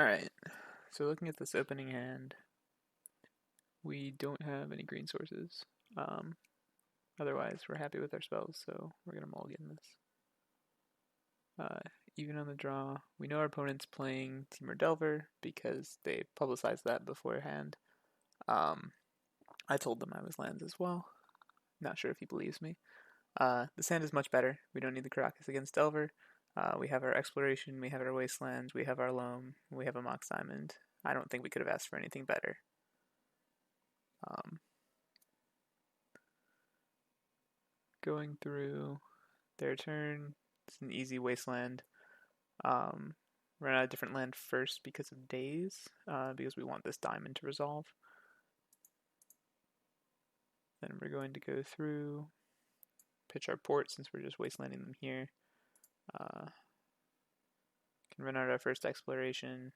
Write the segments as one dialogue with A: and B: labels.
A: Alright, so looking at this opening hand, we don't have any green sources. Um, Otherwise, we're happy with our spells, so we're going to mulligan this. Even on the draw, we know our opponent's playing Temur Delver because they publicized that beforehand. I told them I was lands as well. Not sure if he believes me. This hand is much better. We don't need the Caracas against Delver. We have our Exploration, we have our Wasteland, we have our Loam, we have a Mox Diamond. I don't think we could have asked for anything better. Going through their turn, it's an easy Wasteland. Run out a different land first because of days, because we want this diamond to resolve. Then we're going to go through, pitch our port since we're just wastelanding them here. Can run out our first exploration,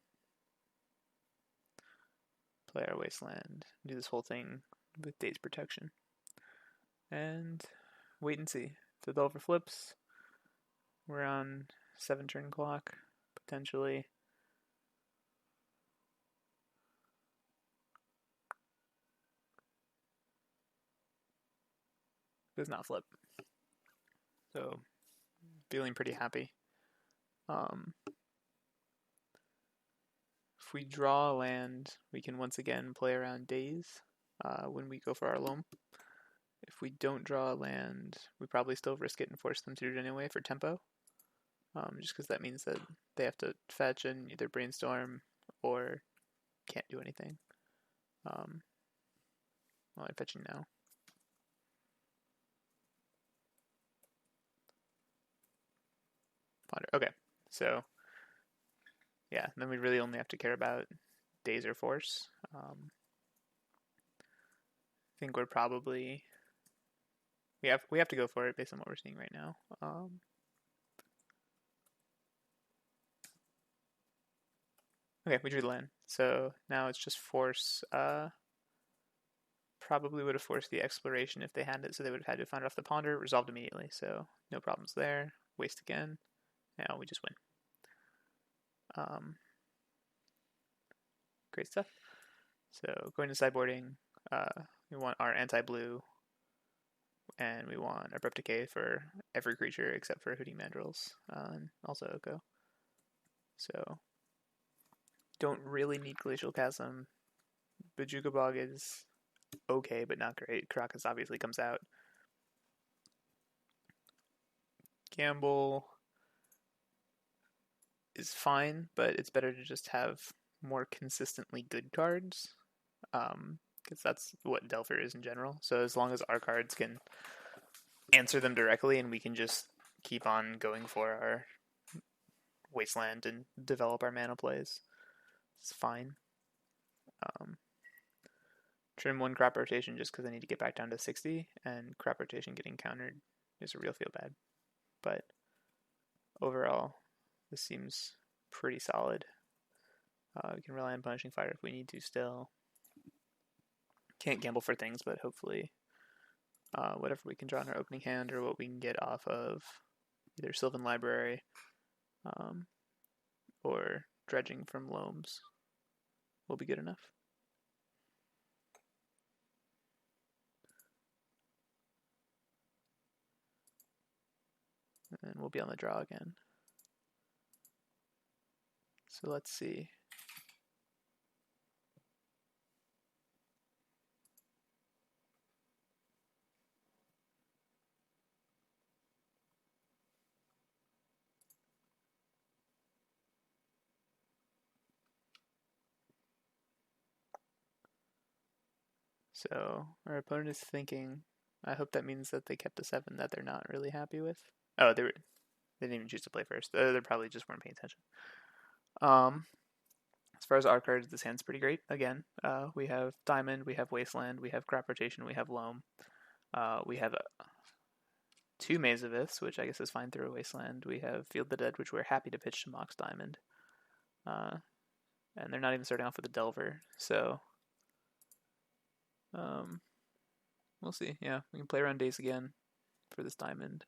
A: play our wasteland, do this whole thing with days protection, and wait and see. If the Delver flips, we're on 7 turn clock, potentially. Does not flip. So, feeling pretty happy. If we draw a land, we can once again play around days when we go for our loam. If we don't draw a land, we probably still risk it and force them to do it anyway for tempo. Just because that means that they have to fetch and either brainstorm or can't do anything. Well, I'm fetching now. Ponder. Okay, so yeah, then we really only have to care about days or force. I think we're probably we have to go for it based on what we're seeing right now. Okay, we drew the land. So now it's just force. Probably would have forced the exploration if they had it, so they would have had to find it off the ponder, resolved immediately. So no problems there. Waste again. Now we just win. Great stuff. So going to sideboarding, we want our anti-blue, and we want Abrupt Decay for every creature except for Hooting Mandrills, and also Oko. So don't really need Glacial Chasm. Bojuka Bog is okay, but not great. Caracas obviously comes out. Gamble is fine, but it's better to just have more consistently good cards, because that's what Delver is in general. So as long as our cards can answer them directly and we can just keep on going for our Wasteland and develop our mana plays, it's fine. Trim 1 crop rotation just because I need to get back down to 60, and crop rotation getting countered is a real feel bad. But overall, this seems pretty solid. We can rely on Punishing Fire if we need to still. Can't gamble for things, but hopefully whatever we can draw in our opening hand or what we can get off of either Sylvan Library or dredging from Loams will be good enough. And we'll be on the draw again. So let's see. So our opponent is thinking, I hope that means that they kept a 7 that they're not really happy with. Oh, they didn't even choose to play first. They probably just weren't paying attention. As far as our cards, this hand's pretty great. Again, we have Diamond, we have Wasteland, we have Crop Rotation, we have Loam. We have 2 Maze of Iths, which I guess is fine through a Wasteland. We have Field the Dead, which we're happy to pitch to Mox Diamond. And they're not even starting off with a Delver, so we'll see. Yeah, we can play around days again for this diamond.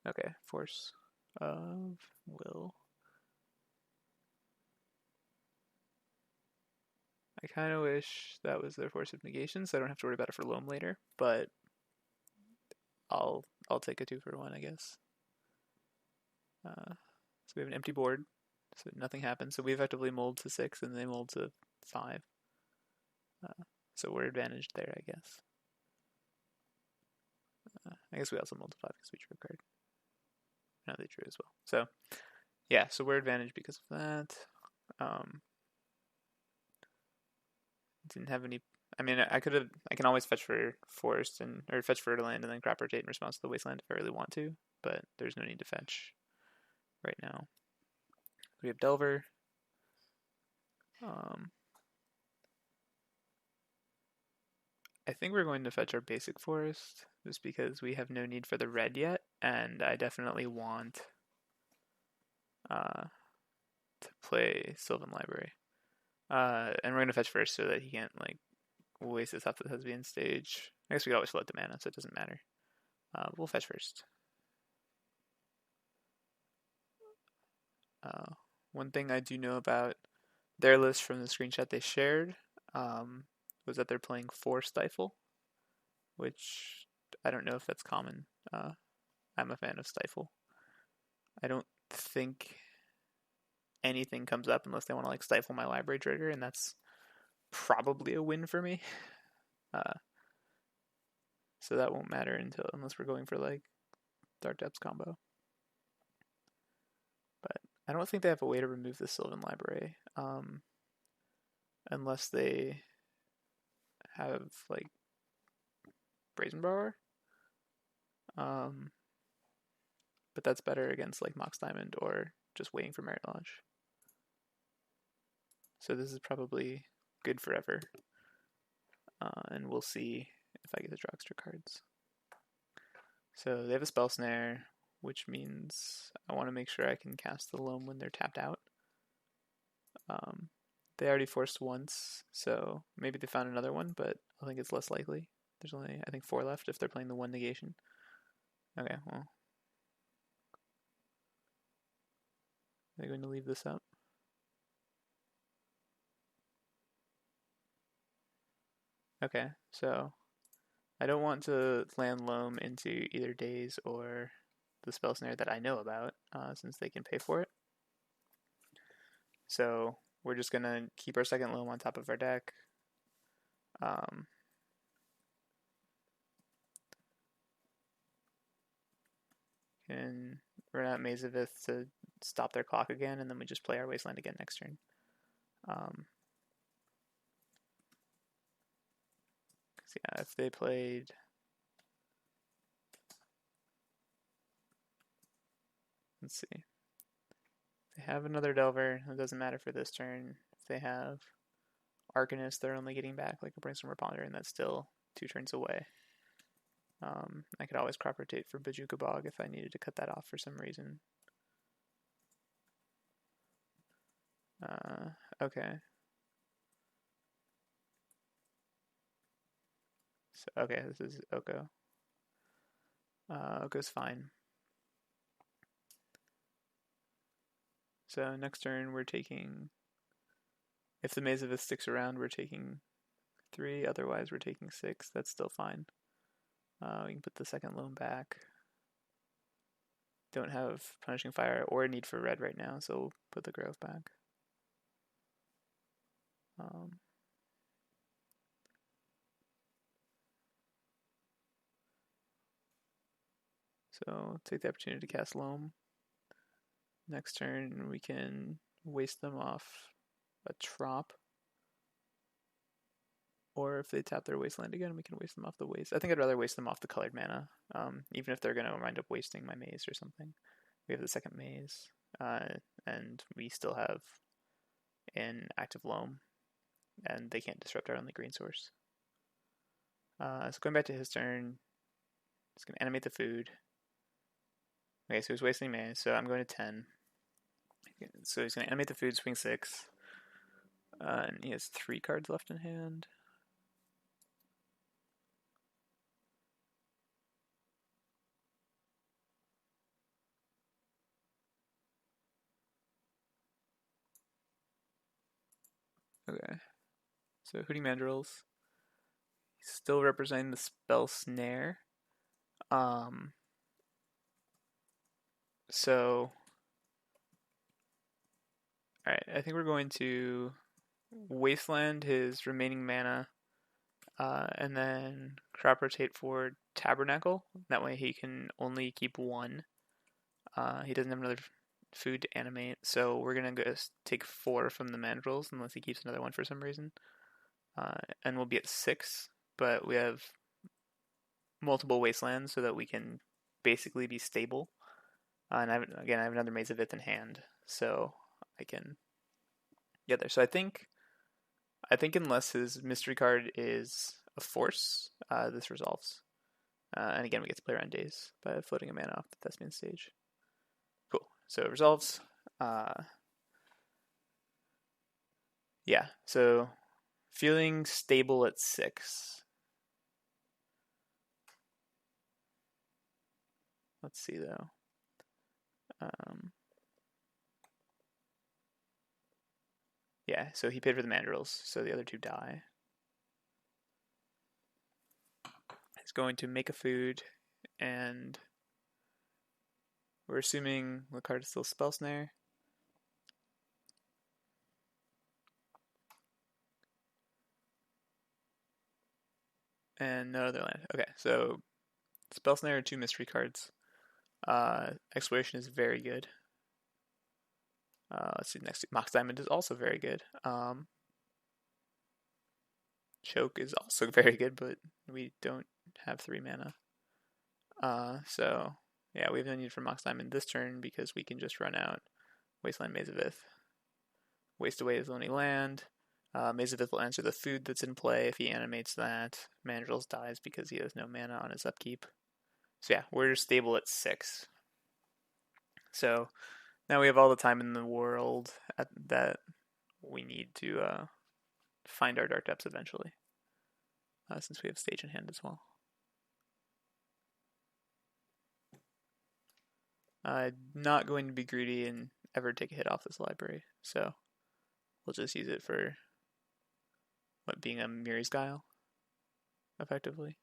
A: Okay, Force of Will. I kind of wish that was their Force of Negation, so I don't have to worry about it for Loam later, but I'll take a 2-for-1, I guess. So we have an empty board, so nothing happens. So we effectively mold to 6, and they mold to 5. So we're advantaged there, I guess. I guess we also mold to 5 because we drew a card. No, they drew as well. So yeah, so we're advantaged because of that. Didn't have any. I mean, I could have. I can always fetch for forest or fetch for land and then crop rotate in response to the wasteland if I really want to. But there's no need to fetch right now. We have Delver. I think we're going to fetch our basic forest just because we have no need for the red yet, and I definitely want to play Sylvan Library. And we're going to fetch first so that he can't like waste this off the Thespian stage. I guess we could always float the mana, so it doesn't matter. We'll fetch first. One thing I do know about their list from the screenshot they shared was that they're playing 4 Stifle, which I don't know if that's common. I'm a fan of Stifle. I don't think anything comes up unless they want to like stifle my library trigger, and that's probably a win for me. So that won't matter unless we're going for like Dark Depths combo. But I don't think they have a way to remove the Sylvan Library, unless they have like Brazen Borrower. But that's better against like Mox Diamond or just waiting for Merit Lodge. So this is probably good forever. And we'll see if I get to draw extra cards. So they have a Spell Snare, which means I want to make sure I can cast the Loam when they're tapped out. They already forced once, so maybe they found another one, but I think it's less likely. There's only, I think, 4 left if they're playing the 1 negation. Okay, well. They're going to leave this up. Okay, so I don't want to land Loam into either Daze or the Spell Snare that I know about, since they can pay for it. So we're just going to keep our second Loam on top of our deck. Can run out Maze of Ith to stop their clock again, and then we just play our Wasteland again next turn. Yeah, if they played... Let's see. If they have another Delver, it doesn't matter for this turn. If they have Arcanist, they're only getting back like a Brainstorm Ponder, and that's still 2 turns away. I could always crop rotate for Bajuka Bog if I needed to cut that off for some reason. Okay. So, okay, this is Oko. Oko's fine. So next turn we're taking, if the Maze of Ith sticks around, we're taking 3, otherwise we're taking 6. That's still fine. We can put the second Loam back. Don't have Punishing Fire or a need for red right now, so we'll put the Grove back. So take the opportunity to cast Loam. Next turn we can waste them off a Trop. Or if they tap their Wasteland again, we can waste them off the waste. I think I'd rather waste them off the colored mana, even if they're going to wind up wasting my Maze or something. We have the second Maze, and we still have an active Loam, and they can't disrupt our only green source. So going back to his turn, he's going to animate the food. Okay, so he's wasting Maze, so I'm going to 10. So he's going to animate the food, swing 6. And he has 3 cards left in hand. So Hooting Mandrills, still representing the spell Snare. Um, so, alright, I think we're going to Wasteland his remaining mana, and then crop rotate for Tabernacle. That way he can only keep one. He doesn't have another food to animate, so we're gonna go take 4 from the mandrills unless he keeps another one for some reason. And we'll be at 6, but we have multiple wastelands so that we can basically be stable. And I have another Maze of Ith in hand, so I can get there. So I think unless his mystery card is a force, this resolves. And again, we get to play around days by floating a mana off the Thespian stage. Cool. So it resolves. Yeah. So feeling stable at 6. Let's see though. Yeah. So he paid for the mandrills, so the other 2 die. He's going to make a food, and we're assuming the card is still Spell Snare. And no other land. Okay, so Spell Snare are 2 mystery cards. Exploration is very good. Let's see next. Mox Diamond is also very good. Choke is also very good, but we don't have 3 mana. So yeah, we have no need for Mox Diamond this turn because we can just run out Wasteland Maze of Ith. Waste away his only land. Maze of Ith will answer the food that's in play if he animates that. Mandrills dies because he has no mana on his upkeep. So yeah, we're stable at 6. So now we have all the time in the world that we need to find our Dark Depths eventually, since we have Stage in hand as well. Not going to be greedy and ever take a hit off this library, so we'll just use it for being a Miri's Guile, effectively.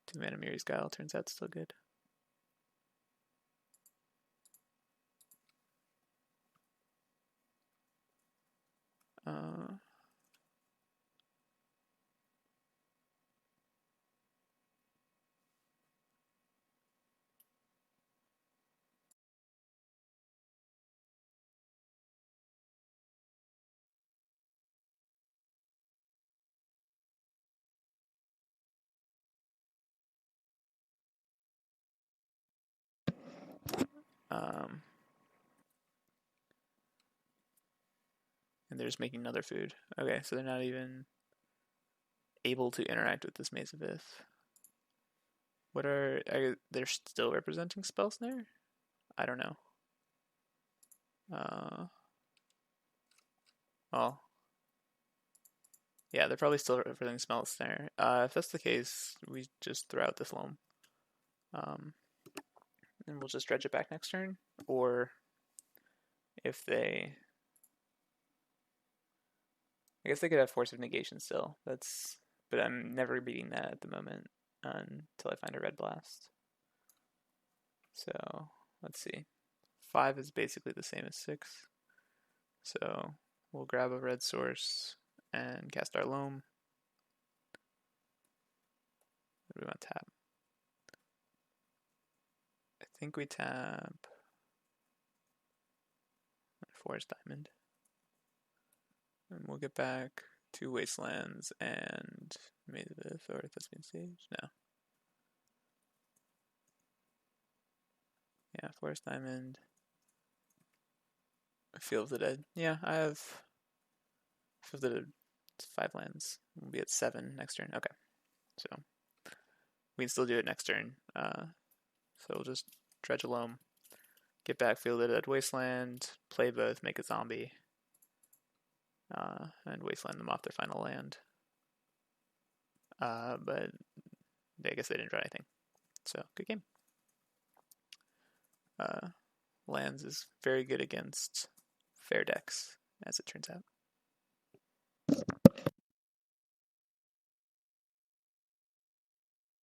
A: 2 mana Miri's Guile turns out still good. And they're just making another food. Okay, so they're not even able to interact with this Maze of Ith. What are they're still representing Spell Snare? I don't know. Well, yeah, they're probably still representing Spell Snare. If that's the case, we just throw out this loam. And we'll just dredge it back next turn. Or if they, I guess they could have Force of Negation still. But I'm never beating that at the moment until I find a Red Blast. So let's see. 5 is basically the same as 6. So we'll grab a red source and cast our loam. What do we want to tap? I think we tap Forest Diamond. And we'll get back 2 Wastelands and Maze of Ith or Thespian Stage. No. Yeah, Forest Diamond. Field of the Dead. Yeah, I have Field of the Dead. It's 5 lands. We'll be at 7 next turn. Okay. So we can still do it next turn. So we'll just dredge a loam. Get back Field of the Dead Wasteland. Play both, make a zombie. And Wasteland them off their final land. But I guess they didn't draw anything. So, good game. Lands is very good against fair decks, as it turns out.